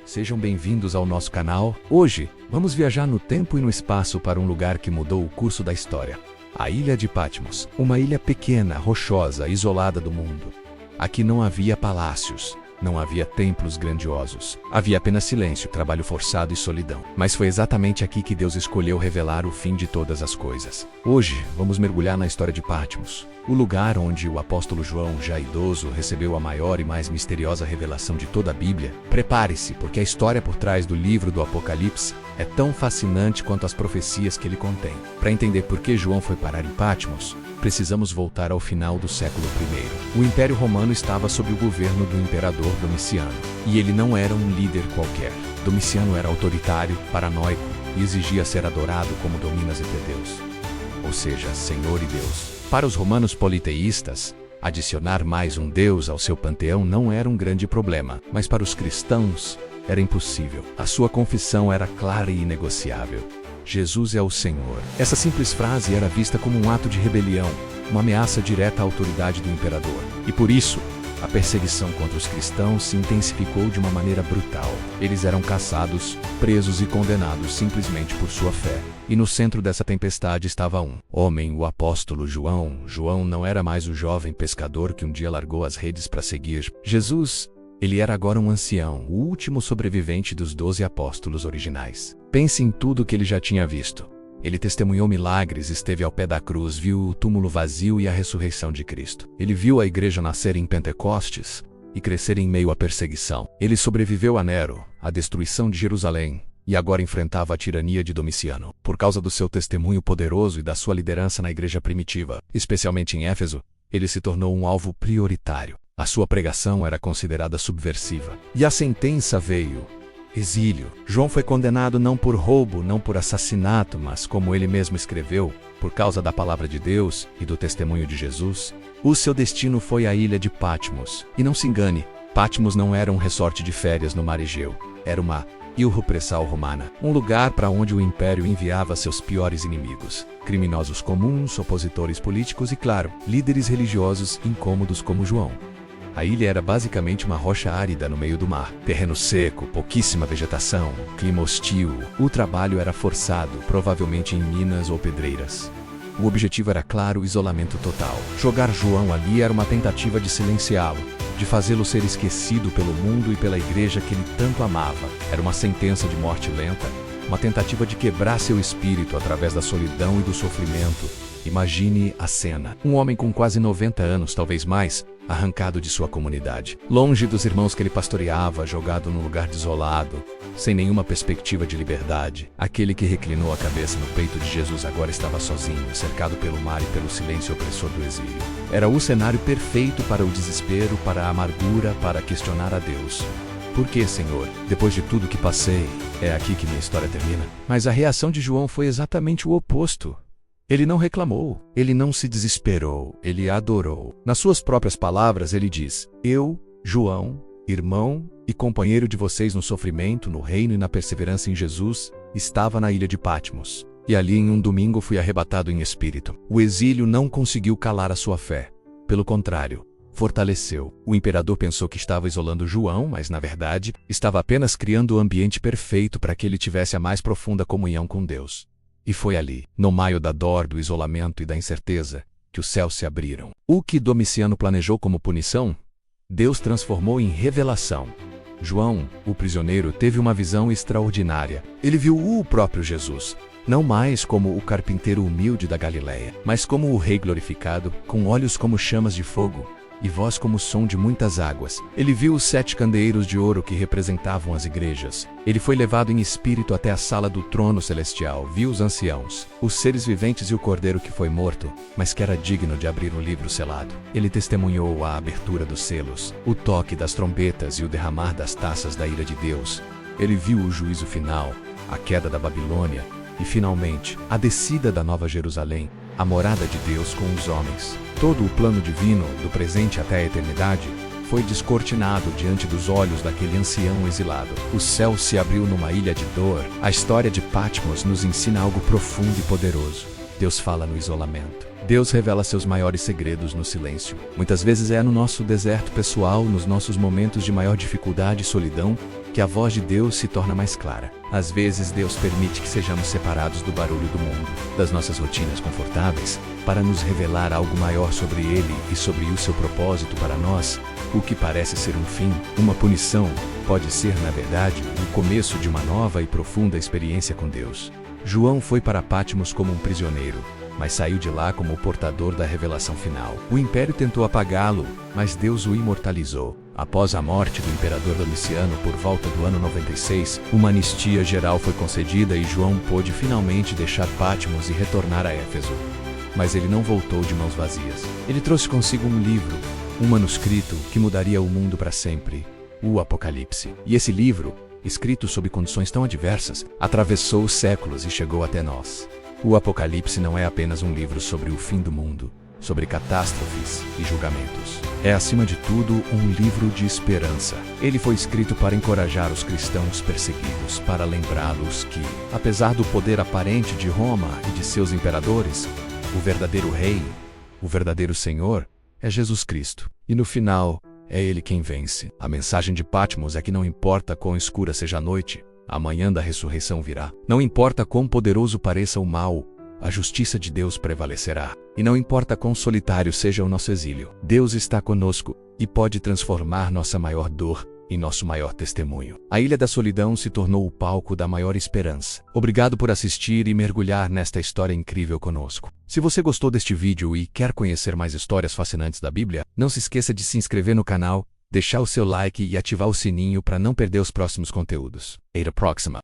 Sejam bem-vindos ao nosso canal. Hoje, vamos viajar no tempo e no espaço para um lugar que mudou o curso da história. A Ilha de Patmos, uma ilha pequena, rochosa, isolada do mundo. Aqui não havia palácios, não havia templos grandiosos. Havia apenas silêncio, trabalho forçado e solidão. Mas foi exatamente aqui que Deus escolheu revelar o fim de todas as coisas. Hoje, vamos mergulhar na história de Patmos, o lugar onde o apóstolo João, já idoso, recebeu a maior e mais misteriosa revelação de toda a Bíblia. Prepare-se, porque a história por trás do livro do Apocalipse é tão fascinante quanto as profecias que ele contém. Para entender por que João foi parar em Patmos, precisamos voltar ao final do século I. O Império Romano estava sob o governo do imperador Domiciano, e ele não era um líder qualquer. Domiciano era autoritário, paranoico e exigia ser adorado como dominas entre Deus, ou seja, Senhor e Deus. Para os romanos politeístas, adicionar mais um deus ao seu panteão não era um grande problema, mas para os cristãos era impossível. A sua confissão era clara e inegociável: Jesus é o Senhor. Essa simples frase era vista como um ato de rebelião, uma ameaça direta à autoridade do imperador. E por isso, a perseguição contra os cristãos se intensificou de uma maneira brutal. Eles eram caçados, presos e condenados simplesmente por sua fé. E no centro dessa tempestade estava um homem, o apóstolo João. João não era mais o jovem pescador que um dia largou as redes para seguir Jesus. Ele era agora um ancião, o último sobrevivente dos 12 apóstolos originais. Pense em tudo que ele já tinha visto. Ele testemunhou milagres, esteve ao pé da cruz, viu o túmulo vazio e a ressurreição de Cristo. Ele viu a igreja nascer em Pentecostes e crescer em meio à perseguição. Ele sobreviveu a Nero, a destruição de Jerusalém, e agora enfrentava a tirania de Domiciano. Por causa do seu testemunho poderoso e da sua liderança na igreja primitiva, especialmente em Éfeso, ele se tornou um alvo prioritário. A sua pregação era considerada subversiva. E a sentença veio: exílio. João foi condenado não por roubo, não por assassinato, mas, como ele mesmo escreveu, por causa da palavra de Deus e do testemunho de Jesus. O seu destino foi a ilha de Patmos. E não se engane, Patmos não era um resort de férias no mar Egeu. Era uma ilha pressal romana, um lugar para onde o império enviava seus piores inimigos. Criminosos comuns, opositores políticos e, claro, líderes religiosos incômodos como João. A ilha era basicamente uma rocha árida no meio do mar. Terreno seco, pouquíssima vegetação, clima hostil. O trabalho era forçado, provavelmente em minas ou pedreiras. O objetivo era claro: isolamento total. Jogar João ali era uma tentativa de silenciá-lo, de fazê-lo ser esquecido pelo mundo e pela igreja que ele tanto amava. Era uma sentença de morte lenta, uma tentativa de quebrar seu espírito através da solidão e do sofrimento. Imagine a cena: um homem com quase 90 anos, talvez mais, arrancado de sua comunidade, longe dos irmãos que ele pastoreava, jogado num lugar desolado, sem nenhuma perspectiva de liberdade. Aquele que reclinou a cabeça no peito de Jesus agora estava sozinho, cercado pelo mar e pelo silêncio opressor do exílio. Era o cenário perfeito para o desespero, para a amargura, para questionar a Deus. Por que, Senhor? Depois de tudo que passei, é aqui que minha história termina? Mas a reação de João foi exatamente o oposto. Ele não reclamou, ele não se desesperou, ele adorou. Nas suas próprias palavras, ele diz: eu, João, irmão e companheiro de vocês no sofrimento, no reino e na perseverança em Jesus, estava na ilha de Patmos. E ali em um domingo fui arrebatado em espírito. O exílio não conseguiu calar a sua fé. Pelo contrário, fortaleceu. O imperador pensou que estava isolando João, mas na verdade, estava apenas criando o ambiente perfeito para que ele tivesse a mais profunda comunhão com Deus. E foi ali, no meio da dor, do isolamento e da incerteza, que os céus se abriram. O que Domiciano planejou como punição, Deus transformou em revelação. João, o prisioneiro, teve uma visão extraordinária. Ele viu o próprio Jesus, não mais como o carpinteiro humilde da Galileia, mas como o Rei glorificado, com olhos como chamas de fogo e voz como o som de muitas águas. Ele viu os 7 candeeiros de ouro que representavam as igrejas. Ele foi levado em espírito até a sala do trono celestial, viu os anciãos, os seres viventes e o cordeiro que foi morto, mas que era digno de abrir o livro selado. Ele testemunhou a abertura dos selos, o toque das trombetas e o derramar das taças da ira de Deus. Ele viu o juízo final, a queda da Babilônia e, finalmente, a descida da Nova Jerusalém, a morada de Deus com os homens. Todo o plano divino, do presente até a eternidade, foi descortinado diante dos olhos daquele ancião exilado. O céu se abriu numa ilha de dor. A história de Patmos nos ensina algo profundo e poderoso. Deus fala no isolamento. Deus revela seus maiores segredos no silêncio. Muitas vezes é no nosso deserto pessoal, nos nossos momentos de maior dificuldade e solidão, que a voz de Deus se torna mais clara. Às vezes, Deus permite que sejamos separados do barulho do mundo, das nossas rotinas confortáveis, para nos revelar algo maior sobre Ele e sobre o seu propósito para nós. O que parece ser um fim, uma punição, pode ser, na verdade, o começo de uma nova e profunda experiência com Deus. João foi para Patmos como um prisioneiro, mas saiu de lá como o portador da revelação final. O império tentou apagá-lo, mas Deus o imortalizou. Após a morte do imperador Domiciano por volta do ano 96, uma anistia geral foi concedida e João pôde finalmente deixar Patmos e retornar a Éfeso. Mas ele não voltou de mãos vazias. Ele trouxe consigo um livro, um manuscrito que mudaria o mundo para sempre, o Apocalipse. E esse livro, escrito sob condições tão adversas, atravessou os séculos e chegou até nós. O Apocalipse não é apenas um livro sobre o fim do mundo, sobre catástrofes e julgamentos. É, acima de tudo, um livro de esperança. Ele foi escrito para encorajar os cristãos perseguidos, para lembrá-los que, apesar do poder aparente de Roma e de seus imperadores, o verdadeiro rei, o verdadeiro Senhor, é Jesus Cristo. E no final, é Ele quem vence. A mensagem de Patmos é que não importa quão escura seja a noite, a manhã da ressurreição virá. Não importa quão poderoso pareça o mal, a justiça de Deus prevalecerá. E não importa quão solitário seja o nosso exílio, Deus está conosco e pode transformar nossa maior dor em nosso maior testemunho. A Ilha da Solidão se tornou o palco da maior esperança. Obrigado por assistir e mergulhar nesta história incrível conosco. Se você gostou deste vídeo e quer conhecer mais histórias fascinantes da Bíblia, não se esqueça de se inscrever no canal, deixar o seu like e ativar o sininho para não perder os próximos conteúdos. Até a próxima!